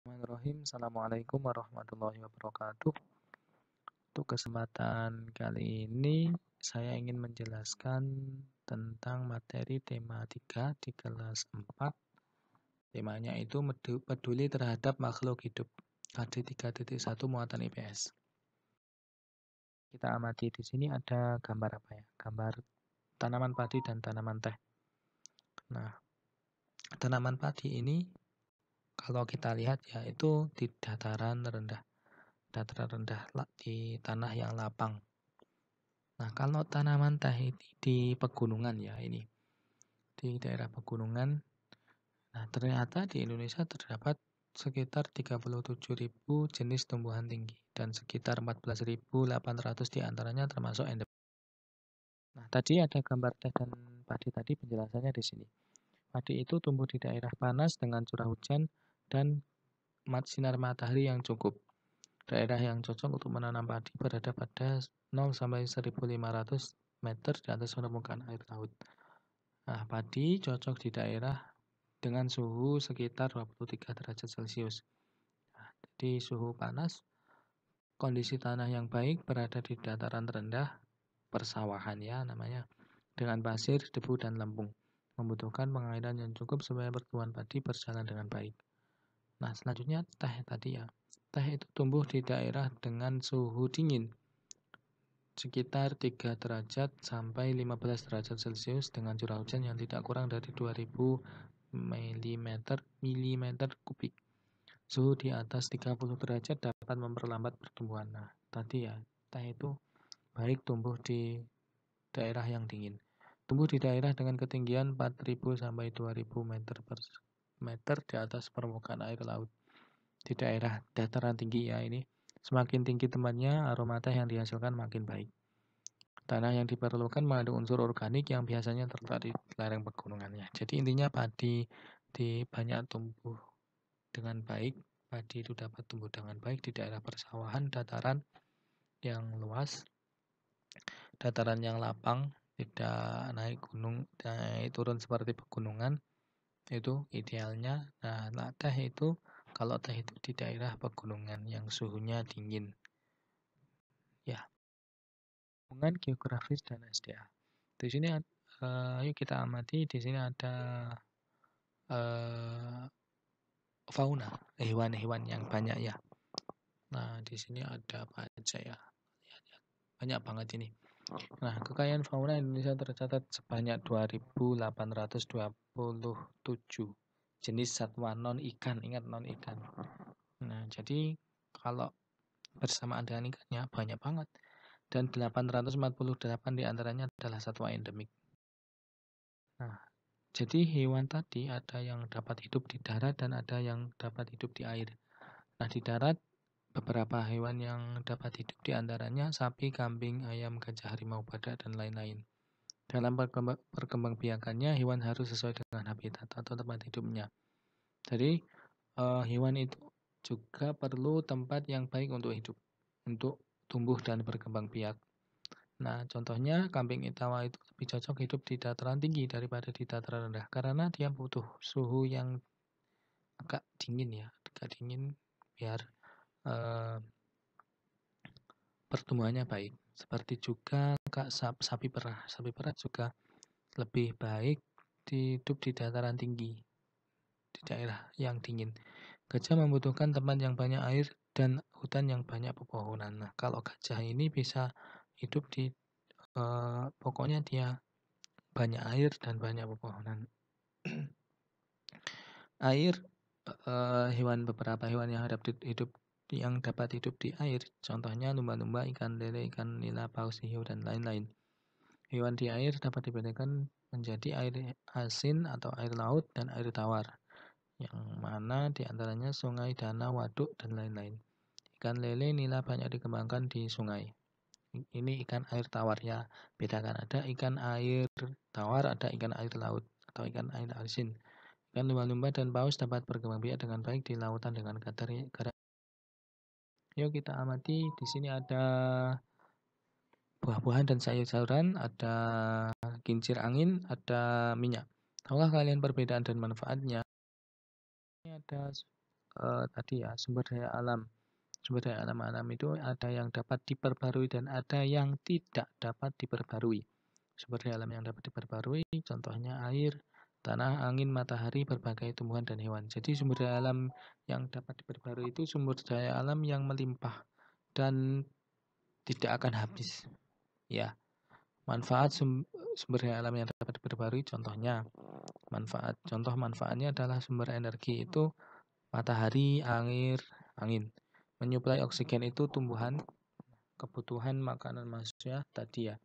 Bismillahirrahmanirrahim. Assalamualaikum warahmatullahi wabarakatuh. Untuk kesempatan kali ini, saya ingin menjelaskan tentang materi tema 3 di kelas 4. Temanya itu peduli terhadap makhluk hidup. KD 3.1 muatan IPS. Kita amati di sini ada gambar apa ya? Gambar tanaman padi dan tanaman teh. Nah, tanaman padi ini kalau kita lihat ya itu di dataran rendah di tanah yang lapang. Nah, kalau tanaman teh ini di pegunungan ya ini, di daerah pegunungan. Nah, ternyata di Indonesia terdapat sekitar 37.000 jenis tumbuhan tinggi dan sekitar 14.800 diantaranya termasuk endemik. Nah, tadi ada gambar teh dan padi tadi penjelasannya di sini. Padi itu tumbuh di daerah panas dengan curah hujan dan sinar matahari yang cukup. Daerah yang cocok untuk menanam padi berada pada 0 sampai 1.500 meter di atas permukaan air laut. Nah, padi cocok di daerah dengan suhu sekitar 23 derajat Celcius. Nah, jadi suhu panas, kondisi tanah yang baik berada di dataran rendah, persawahan ya namanya, dengan pasir, debu, dan lempung. Membutuhkan pengairan yang cukup supaya pertumbuhan padi berjalan dengan baik. Nah, selanjutnya teh tadi ya. Teh itu tumbuh di daerah dengan suhu dingin, sekitar 3 derajat sampai 15 derajat Celcius dengan curah hujan yang tidak kurang dari 2000 mm kubik. Suhu di atas 30 derajat dapat memperlambat pertumbuhan. Nah, tadi ya, teh itu baik tumbuh di daerah yang dingin. Tumbuh di daerah dengan ketinggian 4.000 sampai 2.000 meter di atas permukaan air laut. Di daerah dataran tinggi ya ini, semakin tinggi tempatnya, aroma teh yang dihasilkan makin baik. Tanah yang diperlukan mengandung unsur organik yang biasanya terletak di lereng pegunungannya. Jadi intinya padi banyak tumbuh dengan baik. Padi itu dapat tumbuh dengan baik di daerah persawahan, dataran yang luas, dataran yang lapang, tidak naik gunung, naik turun seperti pegunungan. Itu idealnya. Nah, teh itu kalau teh itu di daerah pegunungan yang suhunya dingin. Ya, hubungan geografis dan SDA. Di sini yuk kita amati. Di sini ada fauna, hewan-hewan yang banyak ya. Nah, di sini ada apa aja ya? Lihat-lihat. Banyak banget ini. Nah, kekayaan fauna Indonesia tercatat sebanyak 2.827 jenis satwa non-ikan. Ingat non-ikan. Nah, jadi kalau bersamaan dengan ikannya banyak banget. Dan 848 diantaranya adalah satwa endemik. Nah, jadi hewan tadi ada yang dapat hidup di darat dan ada yang dapat hidup di air. Nah, di darat beberapa hewan yang dapat hidup diantaranya sapi, kambing, ayam, gajah, harimau, badak, dan lain-lain. Dalam perkembangbiakannya, hewan harus sesuai dengan habitat atau tempat hidupnya. Jadi, hewan itu juga perlu tempat yang baik untuk hidup, untuk tumbuh dan berkembang biak. Nah, contohnya kambing Itawa itu lebih cocok hidup di dataran tinggi daripada di dataran rendah karena dia butuh suhu yang agak dingin ya, agak dingin biar pertumbuhannya baik. Seperti juga sapi perah. Sapi perah juga lebih baik hidup di dataran tinggi, di daerah yang dingin. Gajah membutuhkan tempat yang banyak air dan hutan yang banyak pepohonan. Nah, kalau gajah ini bisa hidup di pokoknya dia banyak air dan banyak pepohonan. Air, beberapa hewan yang dapat hidup di air, contohnya lumba-lumba, ikan lele, ikan nila, paus, hiu, dan lain-lain. Hewan di air dapat dibedakan menjadi air asin atau air laut dan air tawar, yang mana diantaranya sungai, danau, waduk, dan lain-lain. Ikan lele, nila banyak dikembangkan di sungai. Ini ikan air tawar ya, bedakan ada ikan air tawar, ada ikan air laut atau ikan air asin. Ikan lumba-lumba dan paus dapat berkembang biak dengan baik di lautan dengan kadar garam. Yuk kita amati, di sini ada buah-buahan dan sayur-sayuran, ada kincir angin, ada minyak. Tahukah kalian perbedaan dan manfaatnya? Ini ada tadi ya, sumber daya alam. Sumber daya alam itu ada yang dapat diperbarui dan ada yang tidak dapat diperbarui. Sumber daya alam yang dapat diperbarui contohnya air, tanah, angin, matahari, berbagai tumbuhan dan hewan. Jadi sumber daya alam yang dapat diperbarui itu sumber daya alam yang melimpah dan tidak akan habis. Ya, sumber daya alam yang dapat diperbarui contohnya contoh manfaatnya adalah sumber energi itu matahari, air, angin. Menyuplai oksigen itu tumbuhan, kebutuhan makanan manusia tadi ya.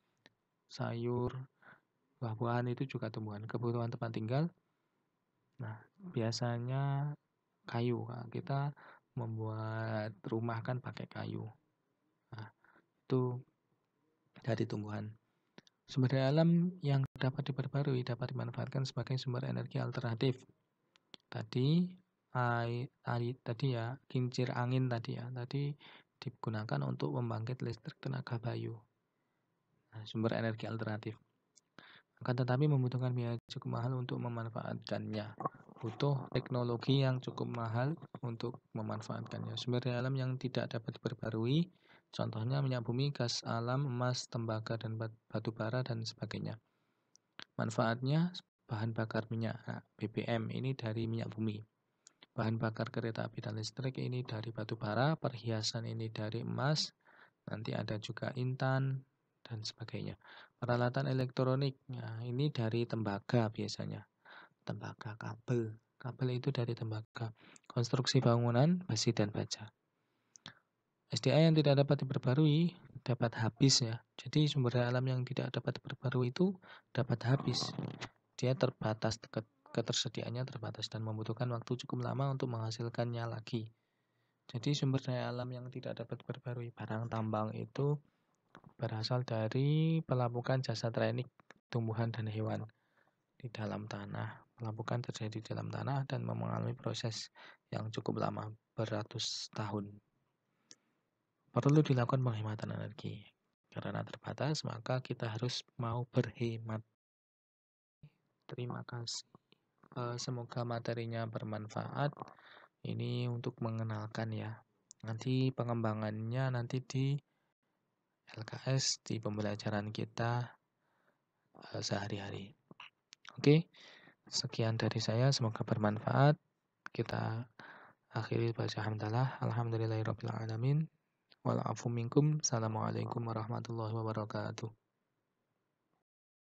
Sayur, buah-buahan itu juga tumbuhan. Kebutuhan tempat tinggal. Nah, biasanya kayu. Kita membuat rumah kan pakai kayu. Nah, itu dari tumbuhan. Sumber daya alam yang dapat diperbarui dapat dimanfaatkan sebagai sumber energi alternatif. Tadi tadi ya, kincir angin tadi ya, tadi digunakan untuk membangkit listrik tenaga bayu. Nah, sumber energi alternatif. Akan tetapi membutuhkan biaya cukup mahal untuk memanfaatkannya. Butuh teknologi yang cukup mahal untuk memanfaatkannya. Sumber daya alam yang tidak dapat diperbarui, contohnya minyak bumi, gas alam, emas, tembaga, dan batu bara, dan sebagainya. Manfaatnya, bahan bakar minyak BBM ini dari minyak bumi. Bahan bakar kereta api dan listrik ini dari batu bara, perhiasan ini dari emas, nanti ada juga intan, dan sebagainya. Peralatan elektronik, nah ini dari tembaga biasanya. Tembaga, kabel itu dari tembaga. Konstruksi bangunan, besi dan baja. SDA yang tidak dapat diperbarui dapat habis ya. Jadi sumber daya alam yang tidak dapat diperbarui itu dapat habis. Dia terbatas, ketersediaannya terbatas dan membutuhkan waktu cukup lama untuk menghasilkannya lagi. Jadi sumber daya alam yang tidak dapat diperbarui, barang tambang itu berasal dari pelapukan jasa teknik tumbuhan dan hewan di dalam tanah. Pelapukan terjadi di dalam tanah dan mengalami proses yang cukup lama, beratus tahun. Perlu dilakukan penghematan energi. Karena terbatas, maka kita harus mau berhemat. Terima kasih. Semoga materinya bermanfaat. Ini untuk mengenalkan ya. Nanti pengembangannya nanti di LKS, di pembelajaran kita sehari-hari. Oke, sekian dari saya. Semoga bermanfaat. Kita akhiri baca hamdalah. Alhamdulillahirrabbilalamin. Walafu minkum. Assalamualaikum warahmatullahi wabarakatuh.